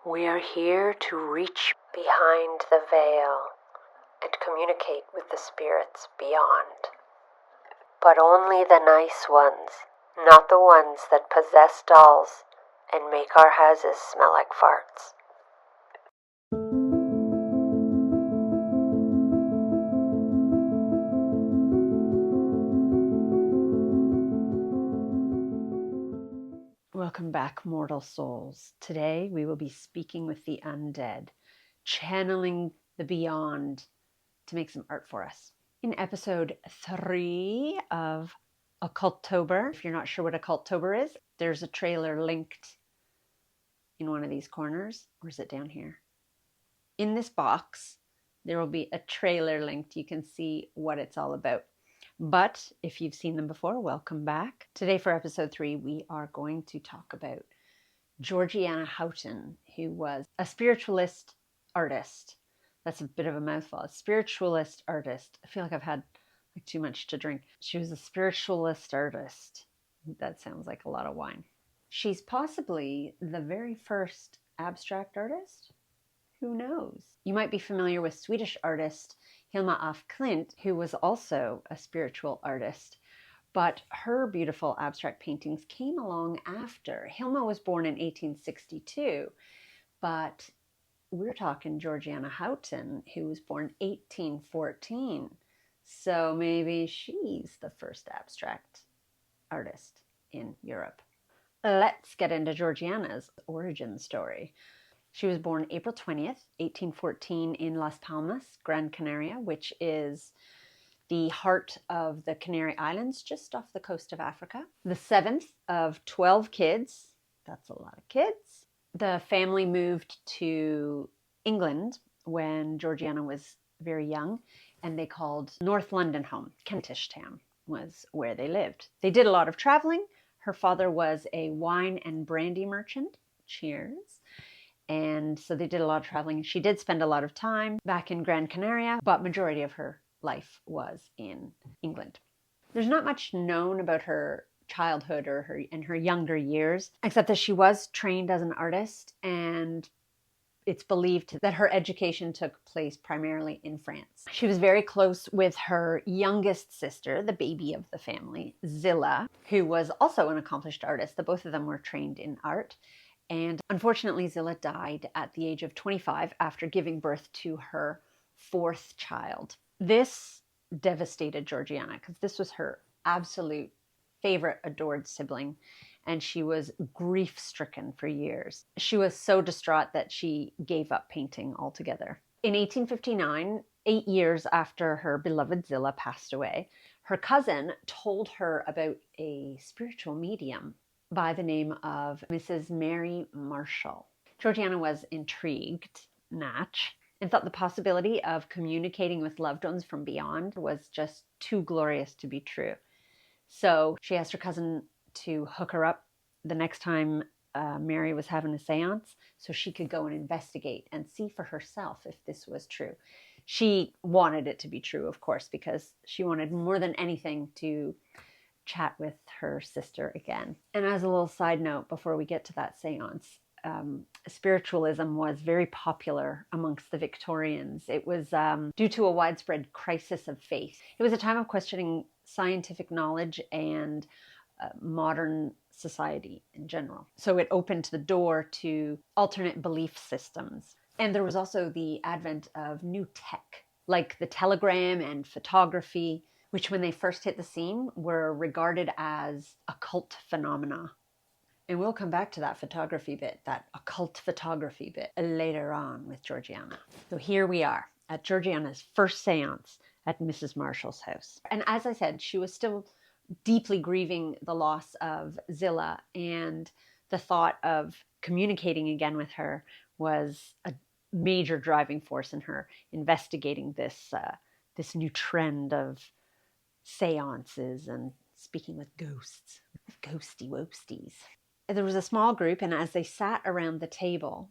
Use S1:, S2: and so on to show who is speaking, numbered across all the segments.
S1: We are here to reach behind the veil and communicate with the spirits beyond. But only the nice ones, not the ones that possess dolls and make our houses smell like farts. Welcome back, mortal souls. Today we will be speaking with the undead, channeling the beyond to make some art for us. In episode 3 of Occultober, if you're not sure what Occultober is, there's a trailer linked in one of these corners. Or is it down here? In this box, there will be a trailer linked. You can see what it's all about. But if you've seen them before, welcome back. Today for episode 3, we are going to talk about Georgiana Houghton, who was a spiritualist artist. That's a bit of a mouthful. A spiritualist artist. I feel like I've had too much to drink. She was a spiritualist artist. That sounds like a lot of wine. She's possibly the very first abstract artist. Who knows? You might be familiar with Swedish artist Hilma af Klint, who was also a spiritual artist, but her beautiful abstract paintings came along after. Hilma was born in 1862, but we're talking Georgiana Houghton, who was born 1814. So maybe she's the first abstract artist in Europe. Let's get into Georgiana's origin story. She was born April 20th, 1814 in Las Palmas, Gran Canaria, which is the heart of the Canary Islands, just off the coast of Africa. The 7th of 12 kids. That's a lot of kids. The family moved to England when Georgiana was very young, and they called North London home. Kentish Town was where they lived. They did a lot of traveling. Her father was a wine and brandy merchant. Cheers. And so they did a lot of traveling. She did spend a lot of time back in Gran Canaria, but majority of her life was in England. There's not much known about her childhood or her younger years, except that she was trained as an artist, and it's believed that her education took place primarily in France. She was very close with her youngest sister, the baby of the family, Zilla, who was also an accomplished artist. The both of them were trained in art. And unfortunately, Zilla died at the age of 25 after giving birth to her 4th child. This devastated Georgiana because this was her absolute favorite adored sibling, and she was grief-stricken for years. She was so distraught that she gave up painting altogether. In 1859, 8 years after her beloved Zilla passed away, her cousin told her about a spiritual medium by the name of Mrs. Mary Marshall. Georgiana was intrigued, natch, and thought the possibility of communicating with loved ones from beyond was just too glorious to be true. So she asked her cousin to hook her up the next time Mary was having a seance so she could go and investigate and see for herself if this was true. She wanted it to be true, of course, because she wanted more than anything to chat with her sister again. And as a little side note, before we get to that seance, spiritualism was very popular amongst the Victorians. It was due to a widespread crisis of faith. It was a time of questioning scientific knowledge and modern society in general. So it opened the door to alternate belief systems. And there was also the advent of new tech, like the telegram and photography, which when they first hit the scene were regarded as occult phenomena. And we'll come back to that photography bit, that occult photography bit, later on with Georgiana. So here we are at Georgiana's first seance at Mrs. Marshall's house. And as I said, she was still deeply grieving the loss of Zilla, and the thought of communicating again with her was a major driving force in her investigating this new trend of seances and speaking with ghosts, ghosty woasties. There was a small group, and as they sat around the table,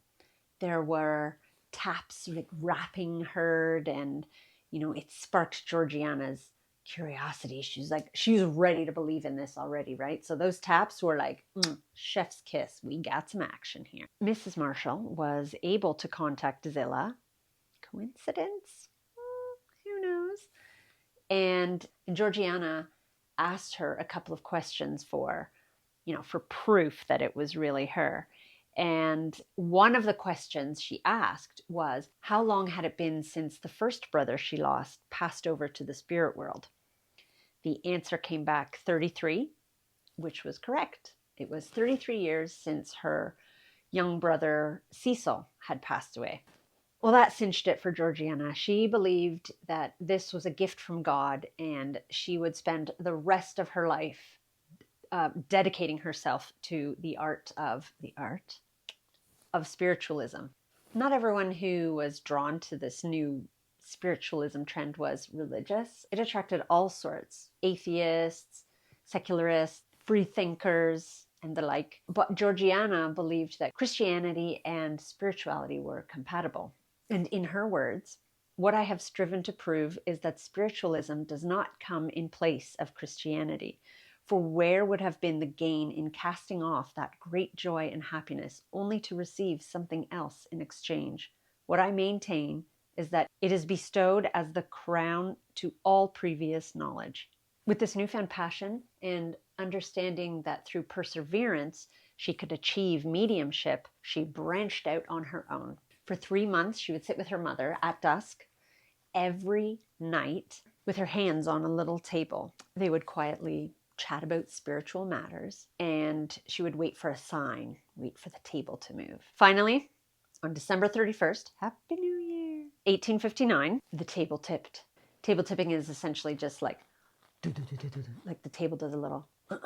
S1: there were taps, like rapping heard, and it sparked Georgiana's curiosity. She was ready to believe in this already, right? So those taps were like, chef's kiss. We got some action here. Mrs. Marshall was able to contact Zillah. Coincidence? Who knows? And Georgiana asked her a couple of questions for proof that it was really her. And one of the questions she asked was, how long had it been since the first brother she lost passed over to the spirit world? The answer came back 33, which was correct. It was 33 years since her young brother Cecil had passed away. Well, that cinched it for Georgiana. She believed that this was a gift from God, and she would spend the rest of her life dedicating herself to the art of spiritualism. Not everyone who was drawn to this new spiritualism trend was religious. It attracted all sorts: atheists, secularists, free thinkers, and the like. But Georgiana believed that Christianity and spirituality were compatible. And in her words, what I have striven to prove is that spiritualism does not come in place of Christianity. For where would have been the gain in casting off that great joy and happiness only to receive something else in exchange? What I maintain is that it is bestowed as the crown to all previous knowledge. With this newfound passion and understanding that through perseverance she could achieve mediumship, she branched out on her own. For 3 months, she would sit with her mother at dusk every night with her hands on a little table. They would quietly chat about spiritual matters, and she would wait for a sign, wait for the table to move. Finally, on December 31st, Happy New Year, 1859, the table tipped. Table tipping is essentially just like the table does a little, like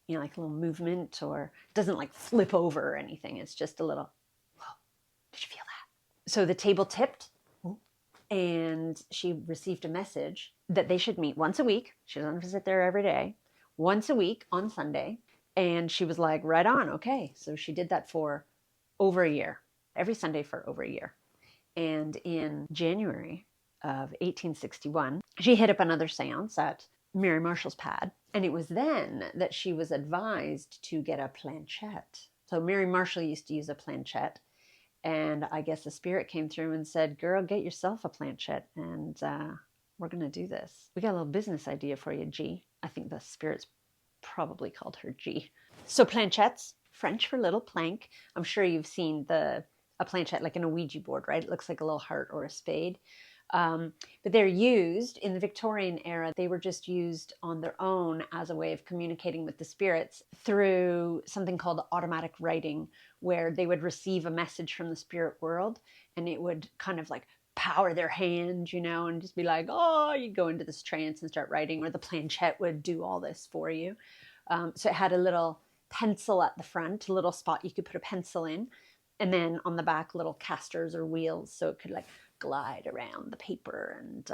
S1: a little movement, or it doesn't like flip over or anything. It's just a little, whoa, did you feel that? So the table tipped, and she received a message that they should meet once a week. She doesn't have to sit there every day. Once a week on Sunday. And she was like, right on, okay. So she did that for over a year, every Sunday for over a year. And in January of 1861, she hit up another seance at Mary Marshall's pad. And it was then that she was advised to get a planchette. So Mary Marshall used to use a planchette. And I guess the spirit came through and said, girl, get yourself a planchette, and we're going to do this. We got a little business idea for you, G. I think the spirits probably called her G. So planchettes, French for little plank. I'm sure you've seen a planchette like in a Ouija board, right? It looks like a little heart or a spade. But they're used in the Victorian era. They were just used on their own as a way of communicating with the spirits through something called automatic writing, where they would receive a message from the spirit world, and it would kind of like power their hand, and just be like, oh, you go into this trance and start writing, or the planchette would do all this for you. So it had a little pencil at the front, a little spot you could put a pencil in, and then on the back, little casters or wheels, so it could like glide around the paper and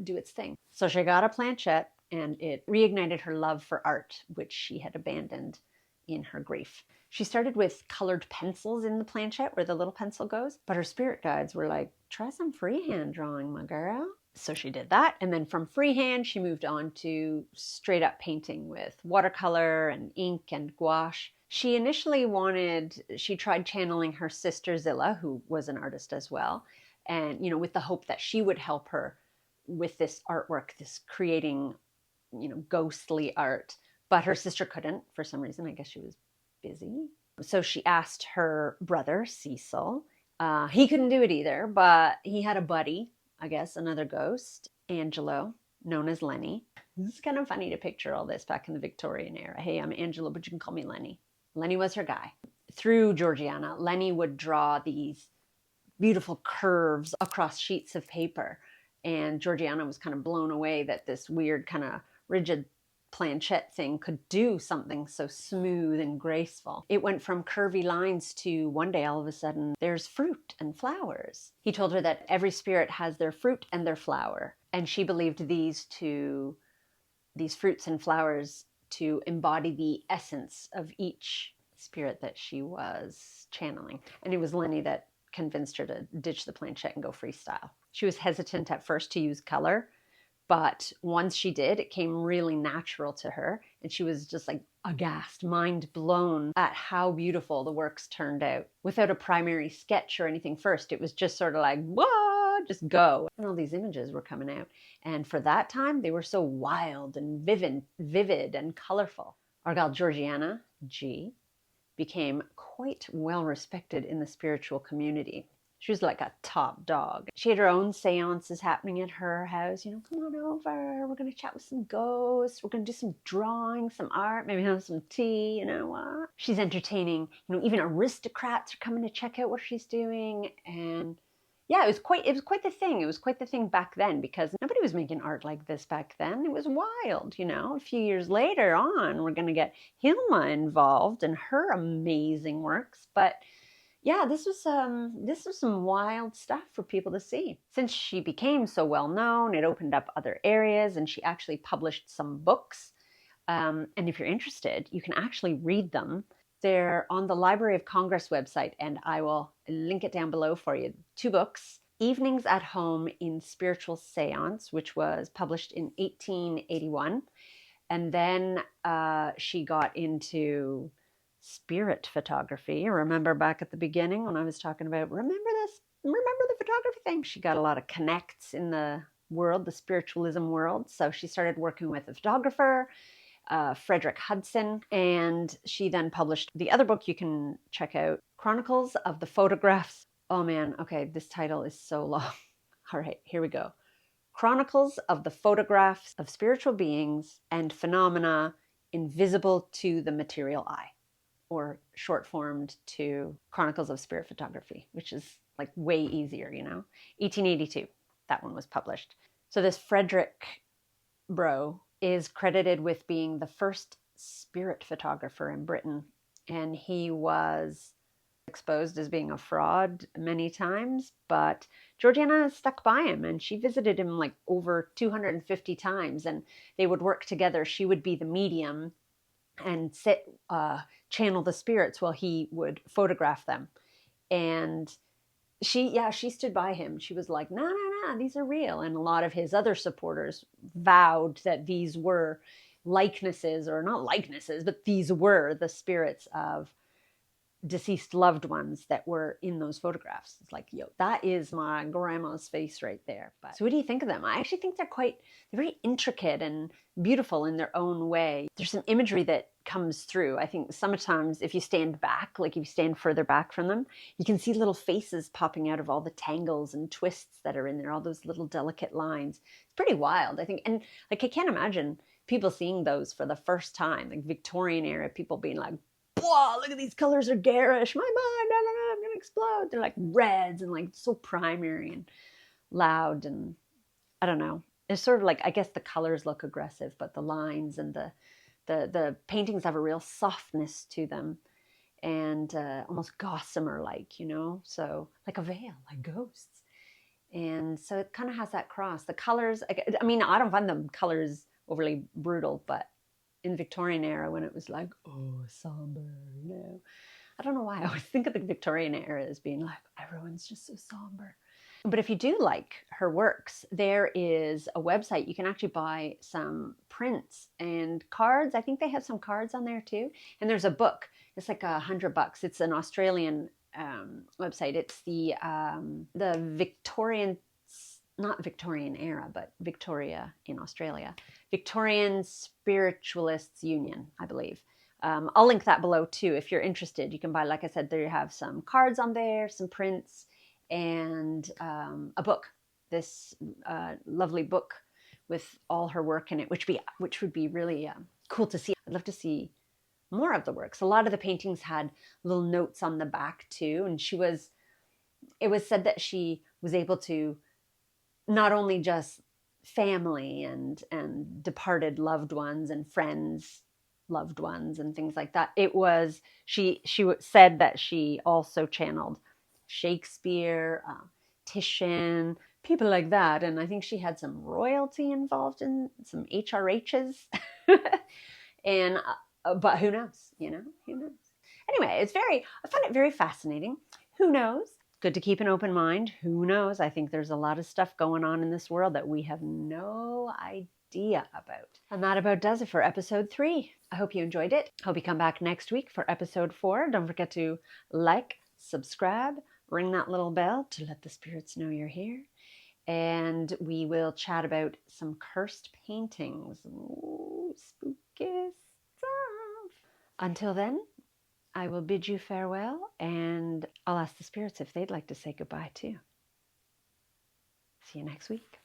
S1: do its thing. So she got a planchette, and it reignited her love for art, which she had abandoned in her grief. She started with colored pencils in the planchette where the little pencil goes, but her spirit guides were like, try some freehand drawing, my girl. So she did that, and then from freehand, she moved on to straight up painting with watercolor and ink and gouache. She initially she tried channeling her sister Zillah, who was an artist as well, and, with the hope that she would help her with this artwork, this creating, ghostly art. But her sister couldn't for some reason. I guess she was busy. So she asked her brother, Cecil. He couldn't do it either, but he had a buddy, I guess, another ghost, Angelo, known as Lenny. It's kind of funny to picture all this back in the Victorian era. Hey, I'm Angelo, but you can call me Lenny. Lenny was her guy. Through Georgiana, Lenny would draw these beautiful curves across sheets of paper. And Georgiana was kind of blown away that this weird kind of rigid planchette thing could do something so smooth and graceful. It went from curvy lines to one day, all of a sudden, there's fruit and flowers. He told her that every spirit has their fruit and their flower. And she believed these fruits and flowers to embody the essence of each spirit that she was channeling. And it was Lenny that convinced her to ditch the planchette and go freestyle. She was hesitant at first to use color, But once she did, it came really natural to her. And she was just like aghast, mind blown at how beautiful the works turned out without a primary sketch or anything first. It was just sort of like, what? Just go. And all these images were coming out. And for that time, they were so wild and vivid and colorful. Our gal Georgiana, G, became quite well respected in the spiritual community. She was like a top dog. She had her own seances happening at her house. You know, come on over. We're going to chat with some ghosts. We're going to do some drawing, some art, maybe have some tea. You know what? She's entertaining. You know, even aristocrats are coming to check out what she's doing. And yeah, it was quite the thing. It was quite the thing back then because nobody was making art like this back then. It was wild, you know. A few years later on, we're going to get Hilma involved in her amazing works. But yeah, this was some wild stuff for people to see. Since she became so well known, it opened up other areas, and she actually published some books. And if you're interested, you can actually read them. They're on the Library of Congress website, and I will link it down below for you. 2 books. Evenings at Home in Spiritual Seance, which was published in 1881. And then she got into spirit photography. Remember back at the beginning when I was talking about, remember the photography thing? She got a lot of connects in the world, the spiritualism world. So she started working with a photographer, Frederick Hudson, and she then published the other book you can check out, Chronicles of the Photographs. Oh man, okay, this title is so long. All right, here we go. Chronicles of the Photographs of Spiritual Beings and Phenomena Invisible to the Material Eye, or short formed to Chronicles of Spirit Photography, which is like way easier, you know. 1882, that one was published. So this Frederick bro is credited with being the first spirit photographer in Britain, and he was exposed as being a fraud many times, but Georgiana stuck by him, and she visited him like over 250 times, and they would work together. She would be the medium and channel the spirits while he would photograph them. And she stood by him. She was like, no, these are real. And a lot of his other supporters vowed that these were likenesses, or not likenesses, but these were the spirits of deceased loved ones that were in those photographs. It's like, yo, that is my grandma's face right there. But so what do you think of them? I actually think they're very intricate and beautiful in their own way. There's some imagery that comes through. I think sometimes if you stand back, like if you stand further back from them, you can see little faces popping out of all the tangles and twists that are in there, all those little delicate lines. It's pretty wild, I think. And like, I can't imagine people seeing those for the first time, like Victorian era, people being like, whoa, look at these colors are garish. My mind, I'm going to explode. They're like reds and like so primary and loud. And I don't know. It's sort of like, I guess the colors look aggressive, but the lines and the paintings have a real softness to them, and almost gossamer-like, you know? So like a veil, like ghosts. And so it kind of has that cross. The colors, I mean, I don't find the colors overly brutal, but in Victorian era, when it was like, oh, somber, you know. I don't know why I always think of the Victorian era as being like, everyone's just so somber. But if you do like her works, there is a website. You can actually buy some prints and cards. I think they have some cards on there too. And there's a book. It's like $100. It's an Australian website. It's the Victorian, not Victorian era, but Victoria in Australia. Victorian Spiritualists Union, I believe. I'll link that below too if you're interested. You can buy, like I said, there you have some cards on there, some prints, and a book. This lovely book with all her work in it, which would be really cool to see. I'd love to see more of the works. A lot of the paintings had little notes on the back too, and it was said that she was able to not only just family and departed loved ones and friends, loved ones and things like that. It was, she said that she also channeled Shakespeare, Titian, people like that. And I think she had some royalty involved in some HRHs. And, but who knows, you know, who knows? Anyway, I find it very fascinating. Who knows? good to keep an open mind. Who knows? I think there's a lot of stuff going on in this world that we have no idea about. And that about does it for episode 3. I hope you enjoyed it. Hope you come back next week for episode 4. Don't forget to like, subscribe, ring that little bell to let the spirits know you're here. And we will chat about some cursed paintings. Ooh, spooky stuff. Until then, I will bid you farewell, and I'll ask the spirits if they'd like to say goodbye too. See you next week.